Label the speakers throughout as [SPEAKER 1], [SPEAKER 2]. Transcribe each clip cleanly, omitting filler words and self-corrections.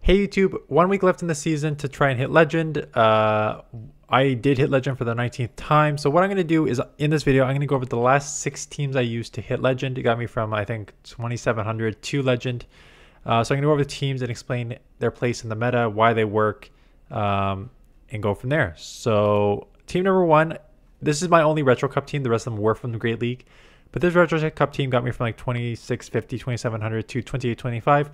[SPEAKER 1] Hey YouTube, 1 week left in the season to try and hit legend. I did hit legend for the 19th time. So what I'm going to do is in this video, I'm going to go over the last 6 teams I used to hit legend. It got me from, I think, 2,700 to legend. So I'm going to go over the teams and explain their place in the meta, why they work, and go from there. So team number 1, this is my only Retro Cup team. The rest of them were from the Great League. But this Retro Cup team got me from like 2,650, 2,700 to 2,825.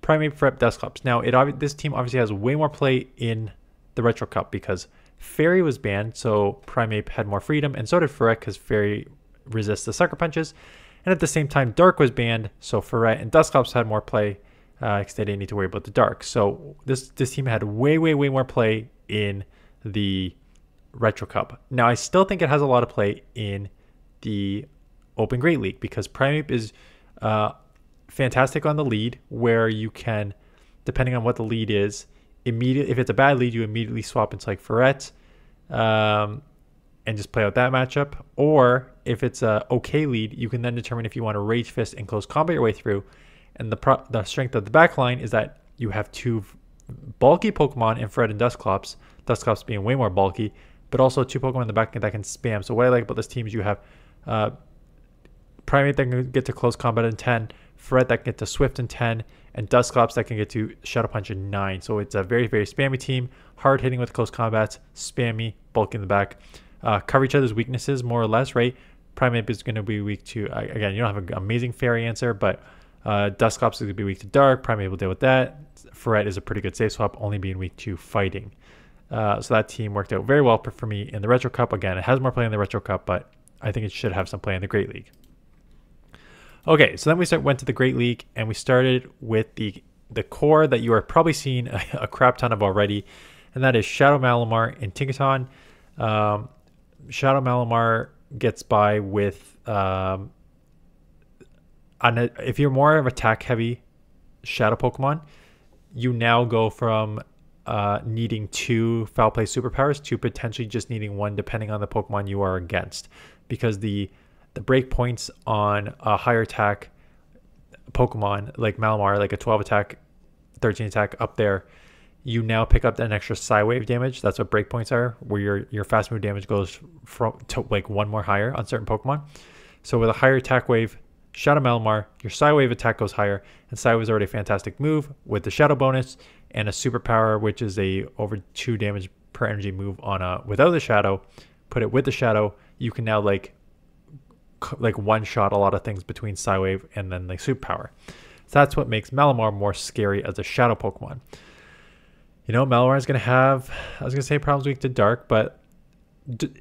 [SPEAKER 1] Primate Frep Dusclops. Now, this team obviously has way more play in the Retro Cup because Fairy was banned, so Primate had more freedom, and so did Ferret because Fairy resists the Sucker Punches. And at the same time, Dark was banned, so Ferret and Dusclops had more play because they didn't need to worry about the Dark. So this team had way more play in the Retro Cup. Now, I still think it has a lot of play in the Open Great League because Primate is fantastic on the lead, where you can, depending on what the lead is, if it's a bad lead, you immediately swap into like Ferret and just play out that matchup. Or if it's a okay lead, you can then determine if you want to Rage Fist and close combat your way through. And the strength of the backline is that you have 2 bulky Pokemon in Ferret and Dusclops, Dusclops being way more bulky, but also 2 Pokemon in the back that can spam. So what I like about this team is you have Primate that can get to close combat in 10, Ferret that can get to Swift in 10, and Dusclops that can get to Shadow Punch in 9. So it's a very spammy team, hard hitting with close combats, spammy, bulk in the back. Cover each other's weaknesses more or less, right? Primate is going to be weak to, again, you don't have an amazing Fairy answer, but Dusclops is going to be weak to Dark. Primate will deal with that. Ferret is a pretty good safe swap, only being weak to fighting. So that team worked out very well for me in the Retro Cup. Again, it has more play in the Retro Cup, but I think it should have some play in the Great League. Okay, so then we went to the Great League, and we started with the core that you are probably seeing a crap ton of already, and that is Shadow Malamar and Tinkaton. Shadow Malamar gets by with, if you're more of attack-heavy Shadow Pokemon, you now go from needing 2 Foul Play superpowers to potentially just needing 1 depending on the Pokemon you are against, because the break points on a higher attack Pokemon like Malamar, like a 12 attack, 13 attack up there, you now pick up an extra Psywave damage. That's what break points are, where your fast move damage goes to like 1 more higher on certain Pokemon. So with a higher attack wave, Shadow Malamar, your Psywave attack goes higher, and Psywave is already a fantastic move with the Shadow bonus and a superpower, which is a over 2 damage per energy move on a without the Shadow. Put it with the Shadow, you can now like one-shot a lot of things between Psywave and then like superpower. So that's what makes Malamar more scary as a Shadow Pokemon. You know, Malamar is going to have, I was going to say problems weak to Dark, but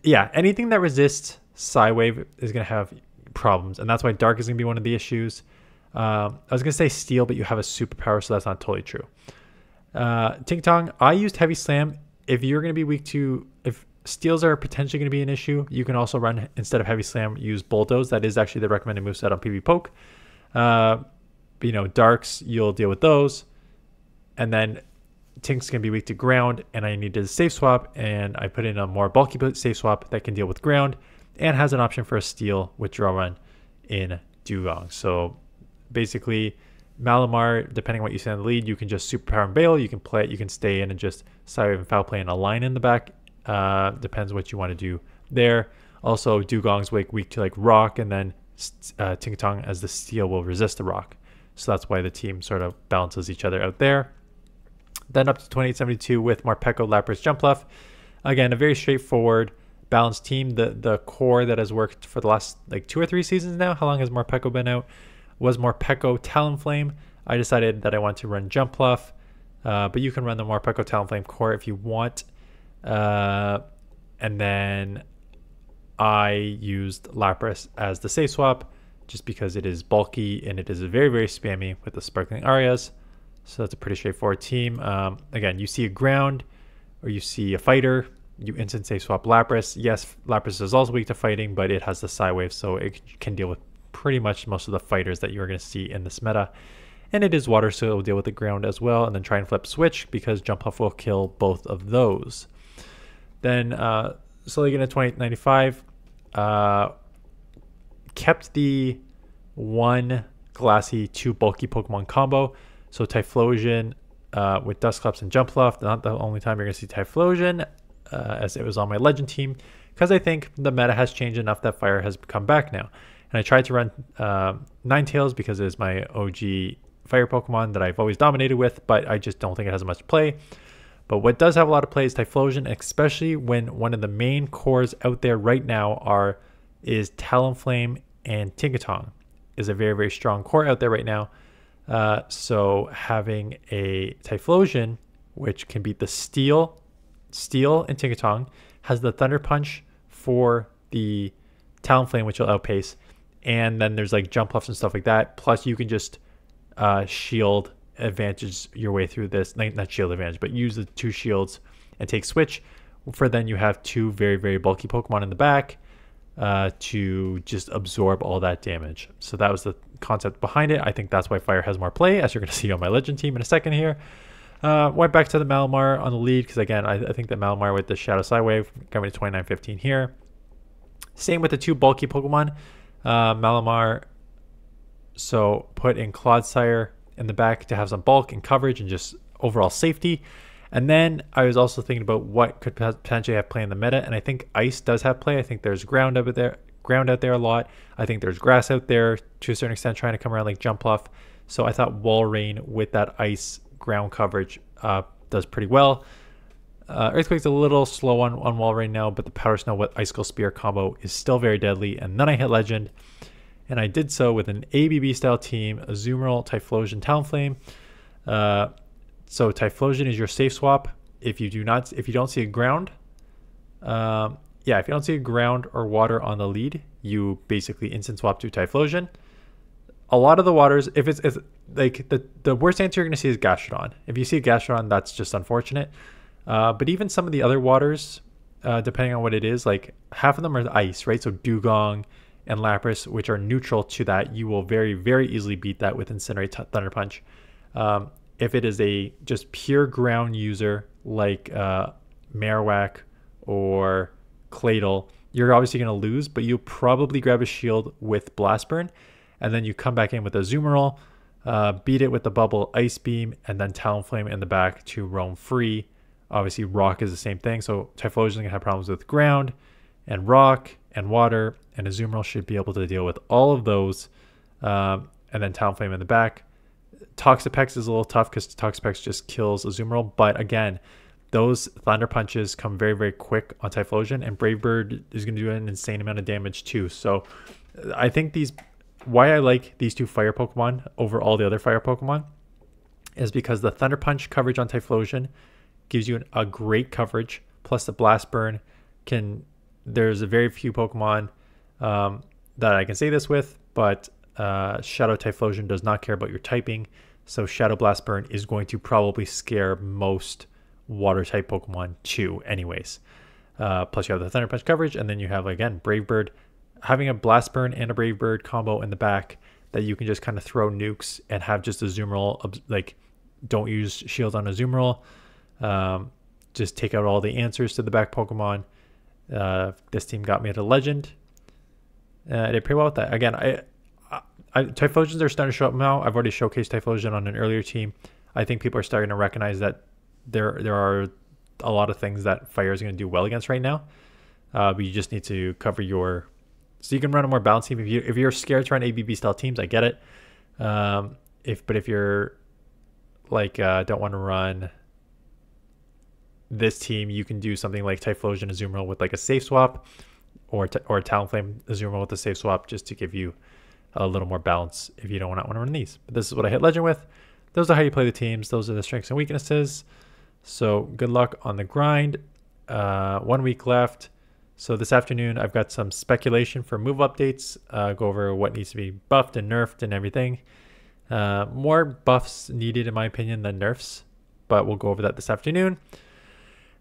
[SPEAKER 1] yeah, anything that resists Psywave is going to have problems, and that's why Dark is going to be one of the issues. I was going to say Steel, but you have a superpower, so that's not totally true. Ting-Tong, I used Heavy Slam. If you're going to be weak to, if Steels are potentially going to be an issue, you can also run, instead of Heavy Slam, use Bulldoze. That is actually the recommended moveset on PVPOKE. But, you know, Darks, you'll deal with those. And then Tink's going to be weak to Ground, and I needed a safe swap, and I put in a more bulky safe swap that can deal with Ground, and has an option for a Steel with Draw Run in Dugong. So basically, Malamar, depending on what you say on the lead, you can just Superpower and Bail. You can play it, you can stay in and just Psywave and Foul Play and a line in the back. Depends what you want to do there. Also, Dugong's weak to like Rock, and then Tinkaton as the Steel will resist the Rock. So that's why the team sort of balances each other out there. Then up to 2872 with Morpeko, Lapras, Jumpluff. Again, a very straightforward, balanced team. The core that has worked for the last like 2 or 3 seasons now. How long has Morpeko been out? Was Morpeko Talonflame. I decided that I want to run Jumpluff, but you can run the Morpeko Talonflame core if you want. And then I used Lapras as the safe swap just because it is bulky and it is very spammy with the Sparkling Arias. So that's a pretty straightforward team. Again, you see a Ground or you see a Fighter, you instant safe swap Lapras. Yes, Lapras is also weak to fighting, but it has the Psywave, so it can deal with pretty much most of the fighters that you're going to see in this meta. And it is water, so it will deal with the Ground as well, and then try and flip switch because Jumpluff will kill both of those. Then slowly getting to 2895, kept the 1 glassy 2 bulky Pokemon combo. So Typhlosion, with Dusclops and Jumpluff. Not the only time you're going to see Typhlosion, as it was on my Legend team, because I think the meta has changed enough that Fire has come back now. And I tried to run Ninetales because it is my OG Fire Pokemon that I've always dominated with, but I just don't think it has much play. But what does have a lot of play is Typhlosion, especially when one of the main cores out there right now is Talonflame and Tinkaton is a very, very strong core out there right now. So having a Typhlosion, which can beat the Steel and Tinkaton, has the Thunder Punch for the Talonflame, which will outpace. And then there's like jump ups and stuff like that. Plus you can just shield advantage your way through this. Not shield advantage, but use the 2 shields and take switch. For then you have 2 very, very bulky Pokemon in the back to just absorb all that damage. So that was the concept behind it. I think that's why Fire has more play, as you're going to see on my Legend team in a second here. Went back to the Malamar on the lead because, again, I think that Malamar with the Shadow Sidewave got me to 29-15 here. Same with the 2 bulky Pokemon. Malamar, so put in Clodsire in the back to have some bulk and coverage and just overall safety. And then I was also thinking about what could potentially have play in the meta, and I think Ice does have play. I think there's ground out there a lot. I think there's grass out there to a certain extent trying to come around like Jumpluff. So I thought Walrein with that Ice ground coverage does pretty well. Earthquake's a little slow on Walrein now, but the Powder Snow with Icicle Spear combo is still very deadly. And then I hit Legend, and I did so with an ABB style team: Azumarill, Typhlosion, Talonflame. So Typhlosion is your safe swap. If you don't see a ground, if you don't see a ground or water on the lead, you basically instant swap to Typhlosion. A lot of the waters, if it's like the worst answer you're going to see is Gastrodon. If you see a Gastrodon, that's just unfortunate. But even some of the other waters, depending on what it is, like half of them are ice, right? So Dugong and Lapras, which are neutral to that, you will very, very easily beat that with Incinerate, Thunder Punch. If it is a just pure ground user like Marowak or Claydol, you're obviously going to lose, but you'll probably grab a shield with Blast Burn, and then you come back in with a Azumarill, beat it with the Bubble, Ice Beam, and then Talonflame in the back to roam free. Obviously, Rock is the same thing, so Typhlosion is going to have problems with ground and Rock and Water, and Azumarill should be able to deal with all of those, and then Talonflame in the back. Toxapex is a little tough because Toxapex just kills Azumarill, but again, those Thunder Punches come very, very quick on Typhlosion, and Brave Bird is going to do an insane amount of damage too. So I think why I like these 2 Fire Pokemon over all the other Fire Pokemon is because the Thunder Punch coverage on Typhlosion gives you a great coverage, plus the Blast Burn there's a very few Pokemon that I can say this with, but Shadow Typhlosion does not care about your typing, so Shadow Blast Burn is going to probably scare most water type Pokemon too anyways. Plus you have the Thunder Punch coverage, and then you have, again, Brave Bird. Having a Blast Burn and a Brave Bird combo in the back that you can just kind of throw nukes and have just a Azumarill, like, don't use shield on a Azumarill. Just take out all the answers to the back Pokemon. This team got me at a Legend. I did pretty well with that. Again, Typhlosions are starting to show up now. I've already showcased Typhlosion on an earlier team. I think people are starting to recognize that there are a lot of things that Fire is going to do well against right now. But you just need to cover your... So you can run a more balanced team. If you're scared to run ABB style teams, I get it. If you're like don't want to run this team, you can do something like Typhlosion Azumarill with like a safe swap, or Talonflame Azumarill with a safe swap, just to give you a little more balance if you don't want to run these. But this is what I hit Legend with. Those are how you play the teams. Those are the strengths and weaknesses. So good luck on the grind. 1 week left. So this afternoon I've got some speculation for move updates. Go over what needs to be buffed and nerfed and everything. More buffs needed in my opinion than nerfs, but we'll go over that this afternoon.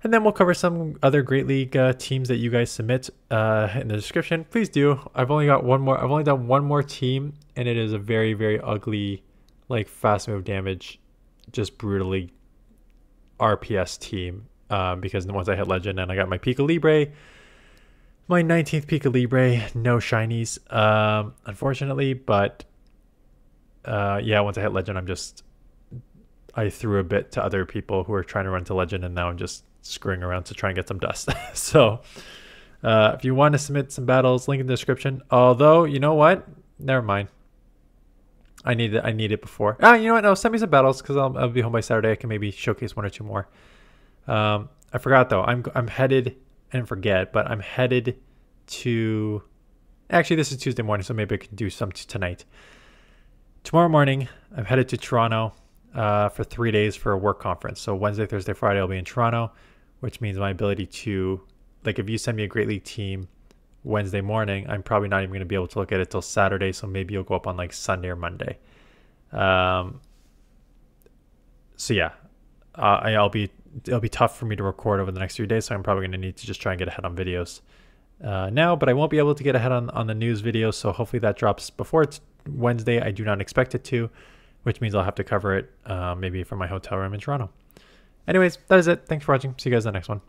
[SPEAKER 1] And then we'll cover some other Great League teams that you guys submit in the description. Please do. I've only got one more. I've only done one more team, and it is a very, very ugly, like, fast move damage, just brutally RPS team. Because once I hit Legend and I got my Pika Libre, my 19th Pika Libre, no shinies, unfortunately. But yeah, once I hit Legend, I threw a bit to other people who are trying to run to Legend, and now I'm just screwing around to try and get some dust. So if you want to submit some battles, link in the description. Although, you know what? Never mind. I need it before. You know what? No, send me some battles because I'll be home by Saturday. I can maybe showcase 1 or 2 more. I forgot though. I'm headed, I didn't forget, but I'm headed to. Actually, this is Tuesday morning, so maybe I can do some tonight. Tomorrow morning, I'm headed to Toronto for 3 days for a work conference. So Wednesday, Thursday, Friday, I'll be in Toronto, which means my ability to, like, if you send me a Great League team Wednesday morning, I'm probably not even going to be able to look at it till Saturday. So maybe you'll go up on like Sunday or Monday. So yeah, it'll be tough for me to record over the next 3 days. So I'm probably going to need to just try and get ahead on videos now, but I won't be able to get ahead on the news video. So hopefully that drops before it's Wednesday. I do not expect it to, which means I'll have to cover it maybe from my hotel room in Toronto. Anyways, that is it. Thanks for watching. See you guys in the next one.